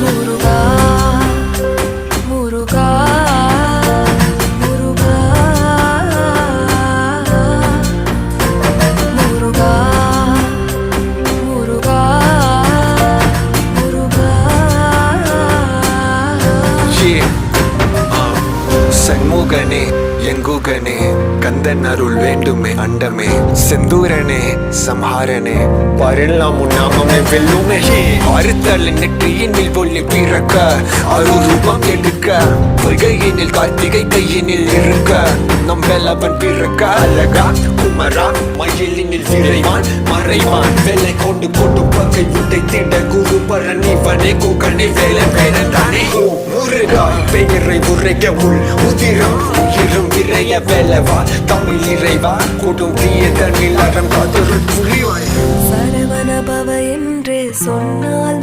முருகா முருகா முருகா முருகா முருகா முருகா சண்முகனே எங்குகனே கந்தன் அருள் வேண்டுமே அண்டமே செந்தூரனே சம்ஹாரனே வரலாம் உன்னாமமே வெல்லுமே அறுத்தலின் நெற்றியினில் ஒளி பிறக்க அருரூபம் எடுக்க பொய்கையினில் கார்த்திகை கையினில் இருக்க நம்பெலவன் பிறக்க அழகா குமரா மயிலினில் விரைவான் மறைவான் வெள்ளை கொண்டு கொண்டு பகை விட்டை திட குரு பரணிவனே குகனே வேலை வேறதானே முருகா பெயரை உரைக்க உள் உதிரம் உயிரும் விரைய வேலவா தமிழ் இறைவா கொடும் தீய தன்னில் அறம் காத்தொரு புலிவாய் சரவண பவ என்று சொன்னால்